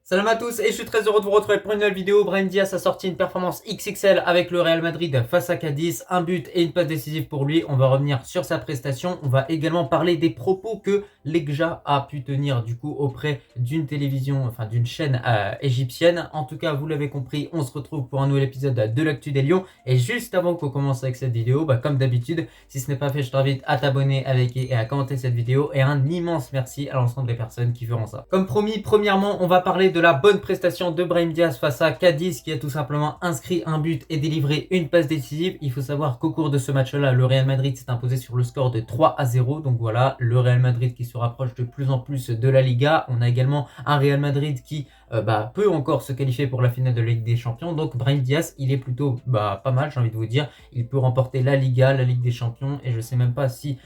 Salam à tous et je suis très heureux de vous retrouver pour une nouvelle vidéo. Brahim Diaz a sorti une performance XXL avec le Real Madrid face à Cadiz, un but et une passe décisive pour lui. On va revenir sur sa prestation, on va également parler des propos que l'Egja a pu tenir du coup auprès d'une télévision, enfin d'une chaîne égyptienne. En tout cas, vous l'avez compris, on se retrouve pour un nouvel épisode de l'actu des Lions. Et juste avant qu'on commence avec cette vidéo, comme d'habitude, si ce n'est pas fait, je t'invite à t'abonner, à liker et à commenter cette vidéo. Et un immense merci à l'ensemble des personnes qui feront ça. Comme promis, premièrement, on va parler de la bonne prestation de Brahim Diaz face à Cadiz qui a tout simplement inscrit un but et délivré une passe décisive. Il faut savoir qu'au cours de ce match-là, le Real Madrid s'est imposé sur le score de 3-0. Donc voilà, le Real Madrid qui se rapproche de plus en plus de la Liga. On a également un Real Madrid qui peut encore se qualifier pour la finale de la Ligue des Champions. Donc Brahim Diaz, il est plutôt pas mal, j'ai envie de vous dire. Il peut remporter la Liga, la Ligue des Champions et je sais même pas si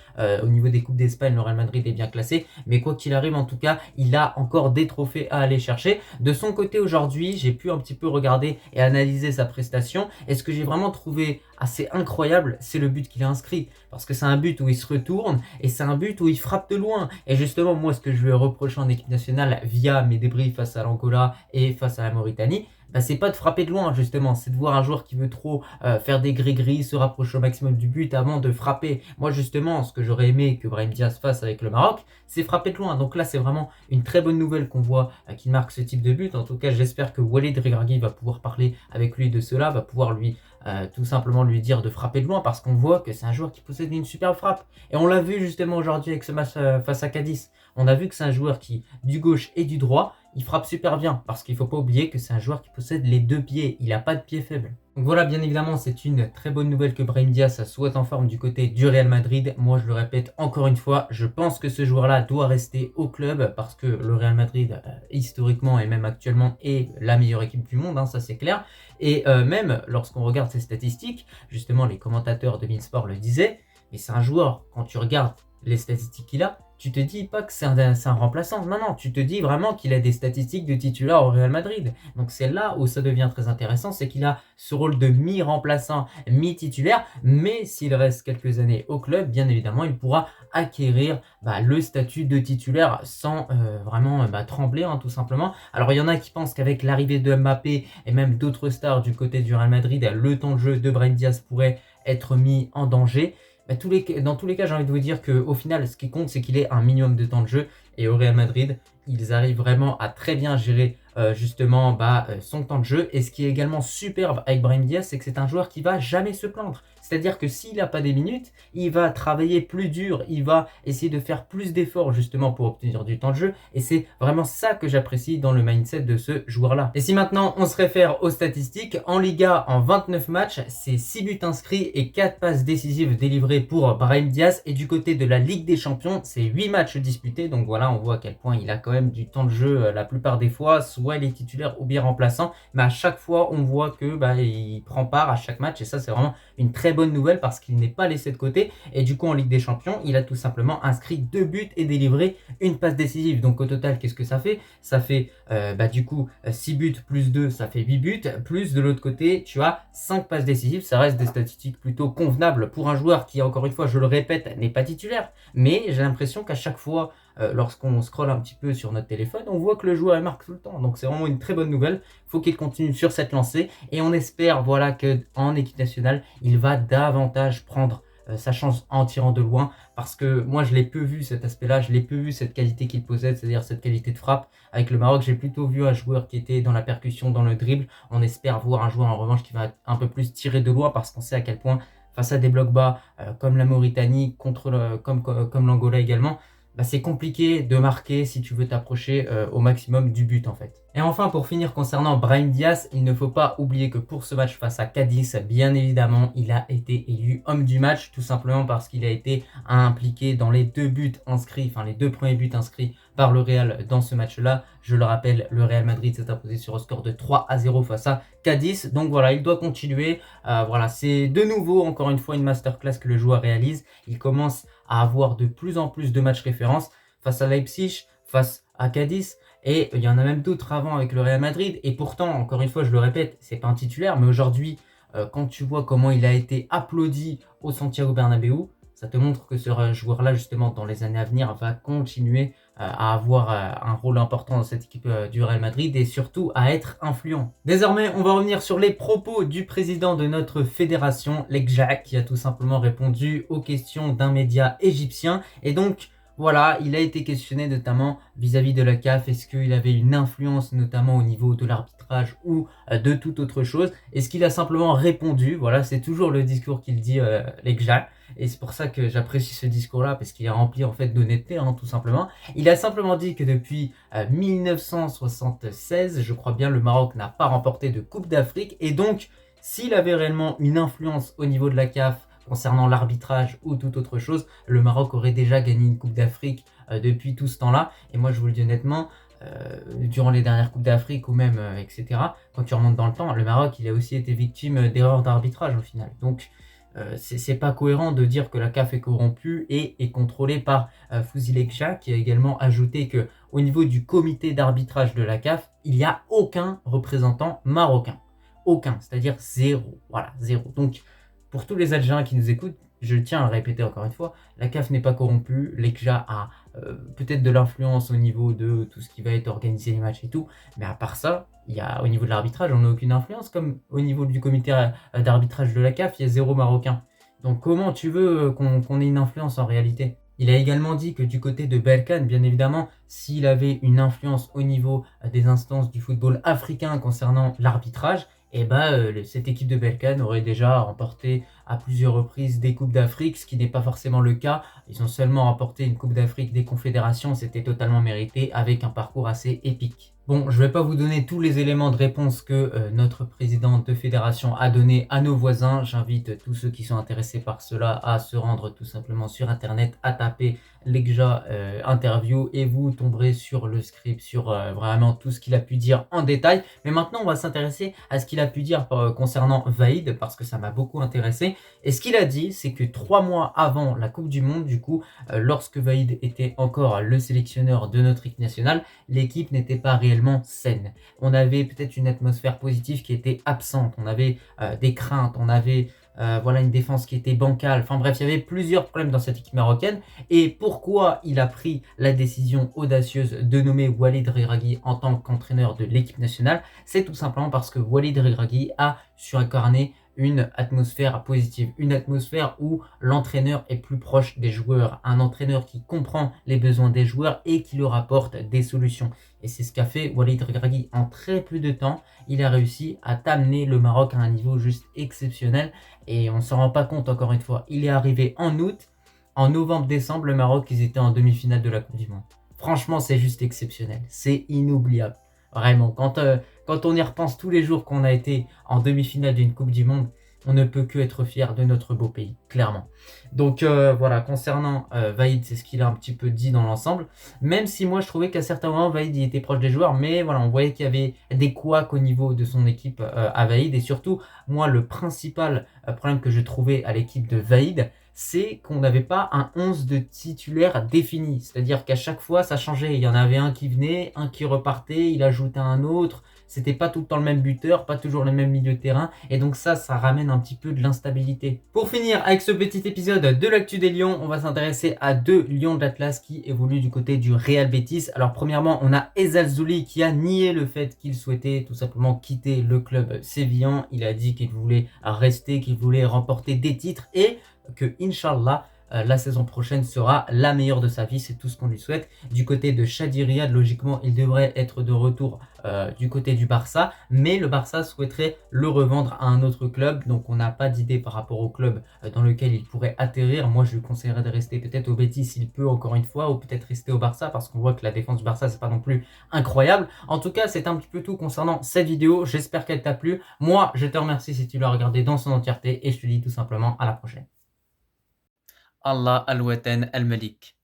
au niveau des Coupes d'Espagne, le Real Madrid est bien classé. Mais quoi qu'il arrive, en tout cas, il a encore des trophées à aller chercher. De son côté aujourd'hui, j'ai pu un petit peu regarder et analyser sa prestation. Et ce que j'ai vraiment trouvé assez incroyable, c'est le but qu'il a inscrit. Parce que c'est un but où il se retourne et c'est un but où il frappe de loin. Et justement, moi, ce que je lui ai reproché en équipe nationale via mes débriefs face à l'Angola et face à la Mauritanie, c'est pas de frapper de loin justement, c'est de voir un joueur qui veut trop faire des gris-gris, se rapprocher au maximum du but avant de frapper. Moi justement, ce que j'aurais aimé que Brahim Diaz fasse avec le Maroc, c'est frapper de loin. Donc là, c'est vraiment une très bonne nouvelle qu'on voit qu'il marque ce type de but. En tout cas, j'espère que Walid Regragui va pouvoir parler avec lui de cela, va pouvoir lui tout simplement lui dire de frapper de loin parce qu'on voit que c'est un joueur qui possède une superbe frappe. Et on l'a vu justement aujourd'hui avec ce match face à Cadiz. On a vu que c'est un joueur qui, du gauche et du droit, il frappe super bien parce qu'il ne faut pas oublier que c'est un joueur qui possède les deux pieds, il n'a pas de pied faible. Donc voilà, bien évidemment, c'est une très bonne nouvelle que Brahim Diaz soit en forme du côté du Real Madrid. Moi, je le répète encore une fois, je pense que ce joueur-là doit rester au club parce que le Real Madrid, historiquement et même actuellement, est la meilleure équipe du monde, ça c'est clair. Et même lorsqu'on regarde ses statistiques, justement, les commentateurs de Beansport le disaient, mais c'est un joueur, quand tu regardes les statistiques qu'il a, tu te dis pas que c'est un remplaçant. Non, tu te dis vraiment qu'il a des statistiques de titulaire au Real Madrid. Donc c'est là où ça devient très intéressant, c'est qu'il a ce rôle de mi-remplaçant, mi-titulaire, mais s'il reste quelques années au club, bien évidemment, il pourra acquérir le statut de titulaire sans vraiment trembler, tout simplement. Alors il y en a qui pensent qu'avec l'arrivée de Mbappé et même d'autres stars du côté du Real Madrid, le temps de jeu de Brahim Diaz pourrait être mis en danger. Dans tous les cas, j'ai envie de vous dire qu'au final, ce qui compte, c'est qu'il ait un minimum de temps de jeu. Et au Real Madrid, ils arrivent vraiment à très bien gérer justement son temps de jeu. Et ce qui est également superbe avec Brahim Diaz, c'est que c'est un joueur qui va jamais se plaindre. C'est-à-dire que s'il n'a pas des minutes, il va travailler plus dur, il va essayer de faire plus d'efforts justement pour obtenir du temps de jeu. Et c'est vraiment ça que j'apprécie dans le mindset de ce joueur-là. Et si maintenant on se réfère aux statistiques, en Liga, en 29 matchs, c'est 6 buts inscrits et 4 passes décisives délivrées pour Brahim Diaz. Et du côté de la Ligue des Champions, c'est 8 matchs disputés. Donc voilà, on voit à quel point il a quand même du temps de jeu la plupart des fois, soit il est titulaire ou bien remplaçant. Mais à chaque fois, on voit que il prend part à chaque match. Et ça, c'est vraiment une très bonne nouvelle parce qu'il n'est pas laissé de côté. Et du coup, en Ligue des Champions, il a tout simplement inscrit 2 buts et délivré une passe décisive. Donc au total, qu'est-ce que ça fait? Ça fait du coup 6 buts plus 2, ça fait 8 buts. Plus de l'autre côté, tu as 5 passes décisives. Ça reste des statistiques plutôt convenables pour un joueur qui, encore une fois, je le répète, n'est pas titulaire. Mais j'ai l'impression qu'à chaque fois, lorsqu'on scrolle un petit peu sur notre téléphone, on voit que le joueur marque tout le temps. Donc c'est vraiment une très bonne nouvelle. Il faut qu'il continue sur cette lancée. Et on espère qu'en équipe nationale, il va davantage prendre sa chance en tirant de loin, parce que moi je l'ai peu vu cet aspect-là, je l'ai peu vu cette qualité qu'il possède, c'est-à-dire cette qualité de frappe. Avec le Maroc, j'ai plutôt vu un joueur qui était dans la percussion, dans le dribble. On espère voir un joueur en revanche qui va un peu plus tirer de loin, parce qu'on sait à quel point face à des blocs bas comme la Mauritanie, comme l'Angola également, c'est compliqué de marquer si tu veux t'approcher au maximum du but en fait. Et enfin, pour finir concernant Brahim Diaz, il ne faut pas oublier que pour ce match face à Cadiz, bien évidemment, il a été élu homme du match, tout simplement parce qu'il a été impliqué dans les 2 buts inscrits, enfin les 2 premiers buts inscrits par le Real dans ce match-là. Je le rappelle, le Real Madrid s'est imposé sur un score de 3-0 face à Cadiz. Donc voilà, il doit continuer. Voilà, c'est de nouveau, encore une fois, une masterclass que le joueur réalise. Il commence à avoir de plus en plus de matchs références face à Leipzig, face à Cadiz. Et il y en a même d'autres avant avec le Real Madrid. Et pourtant, encore une fois, je le répète, c'est pas un titulaire. Mais aujourd'hui, quand tu vois comment il a été applaudi au Santiago Bernabéu, ça te montre que ce joueur-là, justement, dans les années à venir, va continuer à avoir un rôle important dans cette équipe du Real Madrid et surtout à être influent. Désormais, on va revenir sur les propos du président de notre fédération, Lekja, qui a tout simplement répondu aux questions d'un média égyptien. Et donc, voilà, il a été questionné notamment vis-à-vis de la CAF. Est-ce qu'il avait une influence notamment au niveau de l'arbitrage ou de toute autre chose? Est-ce qu'il a simplement répondu? Voilà, c'est toujours le discours qu'il dit, Lekja. Et c'est pour ça que j'apprécie ce discours-là, parce qu'il est rempli en fait d'honnêteté, tout simplement. Il a simplement dit que depuis 1976, je crois bien, le Maroc n'a pas remporté de Coupe d'Afrique. Et donc, s'il avait réellement une influence au niveau de la CAF concernant l'arbitrage ou toute autre chose, le Maroc aurait déjà gagné une Coupe d'Afrique depuis tout ce temps-là. Et moi, je vous le dis honnêtement, durant les dernières Coupes d'Afrique ou même, etc., quand tu remontes dans le temps, le Maroc, il a aussi été victime d'erreurs d'arbitrage au final. Donc, c'est pas cohérent de dire que la CAF est corrompue et est contrôlée par Fouzi Lekja, qui a également ajouté que au niveau du comité d'arbitrage de la CAF, il n'y a aucun représentant marocain. Aucun, c'est-à-dire zéro. Voilà, zéro. Donc, pour tous les Algériens qui nous écoutent, je tiens à le répéter encore une fois, la CAF n'est pas corrompue, Lekja a peut-être de l'influence au niveau de tout ce qui va être organisé les matchs et tout, mais à part ça, au niveau de l'arbitrage, on n'a aucune influence, comme au niveau du comité d'arbitrage de la CAF, il y a zéro Marocain. Donc comment tu veux qu'on ait une influence en réalité? Il a également dit que du côté de Berkane, bien évidemment, s'il avait une influence au niveau des instances du football africain concernant l'arbitrage, et cette équipe de Berkane aurait déjà remporté à plusieurs reprises des Coupes d'Afrique, ce qui n'est pas forcément le cas. Ils ont seulement remporté une Coupe d'Afrique des Confédérations, c'était totalement mérité, avec un parcours assez épique. Bon, je ne vais pas vous donner tous les éléments de réponse que notre président de fédération a donné à nos voisins. J'invite tous ceux qui sont intéressés par cela à se rendre tout simplement sur internet, à taper Lekja interview et vous tomberez sur le script, sur vraiment tout ce qu'il a pu dire en détail. Mais maintenant, on va s'intéresser à ce qu'il a pu dire concernant Vaïd, parce que ça m'a beaucoup intéressé. Et ce qu'il a dit, c'est que 3 mois avant la Coupe du Monde, du coup, lorsque Vaïd était encore le sélectionneur de notre équipe nationale, l'équipe n'était pas réellement saine. On avait peut-être une atmosphère positive qui était absente. On avait des craintes, on avait une défense qui était bancale. Enfin bref, il y avait plusieurs problèmes dans cette équipe marocaine. Et pourquoi il a pris la décision audacieuse de nommer Walid Regragui en tant qu'entraîneur de l'équipe nationale? C'est tout simplement parce que Walid Regragui a su incarner une atmosphère positive, une atmosphère où l'entraîneur est plus proche des joueurs, un entraîneur qui comprend les besoins des joueurs et qui leur apporte des solutions. Et c'est ce qu'a fait Walid Regragui en très peu de temps. Il a réussi à amener le Maroc à un niveau juste exceptionnel et on ne s'en rend pas compte encore une fois. Il est arrivé en août, en novembre-décembre, le Maroc, ils étaient en demi-finale de la Coupe du Monde. Franchement, c'est juste exceptionnel, c'est inoubliable. Vraiment, quand on y repense tous les jours qu'on a été en demi-finale d'une Coupe du Monde, on ne peut que être fier de notre beau pays, clairement. Donc voilà, concernant Vaïd, c'est ce qu'il a un petit peu dit dans l'ensemble. Même si moi je trouvais qu'à certains moments, Vaïd il était proche des joueurs, mais voilà, on voyait qu'il y avait des couacs au niveau de son équipe à Vaïd. Et surtout, moi, le principal problème que je trouvais à l'équipe de Vaïd, c'est qu'on n'avait pas un 11 de titulaire défini. C'est-à-dire qu'à chaque fois, ça changeait. Il y en avait un qui venait, un qui repartait, il ajoutait un autre. C'était pas tout le temps le même buteur, pas toujours le même milieu de terrain. Et donc ça ramène un petit peu de l'instabilité. Pour finir avec ce petit épisode de l'actu des Lions, on va s'intéresser à 2 Lions de l'Atlas qui évoluent du côté du Real Betis. Alors premièrement, on a Ezal Zouli qui a nié le fait qu'il souhaitait tout simplement quitter le club sévillan. Il a dit qu'il voulait rester, qu'il voulait remporter des titres et que, Inch'Allah, la saison prochaine sera la meilleure de sa vie, c'est tout ce qu'on lui souhaite. Du côté de Chadi Riyad, logiquement, il devrait être de retour du côté du Barça, mais le Barça souhaiterait le revendre à un autre club, donc on n'a pas d'idée par rapport au club dans lequel il pourrait atterrir. Moi, je lui conseillerais de rester peut-être au Betis s'il peut, encore une fois, ou peut-être rester au Barça, parce qu'on voit que la défense du Barça, c'est pas non plus incroyable. En tout cas, c'est un petit peu tout concernant cette vidéo. J'espère qu'elle t'a plu. Moi, je te remercie si tu l'as regardée dans son entièreté, et je te dis tout simplement à la prochaine. Allah al-Watan al-Malik.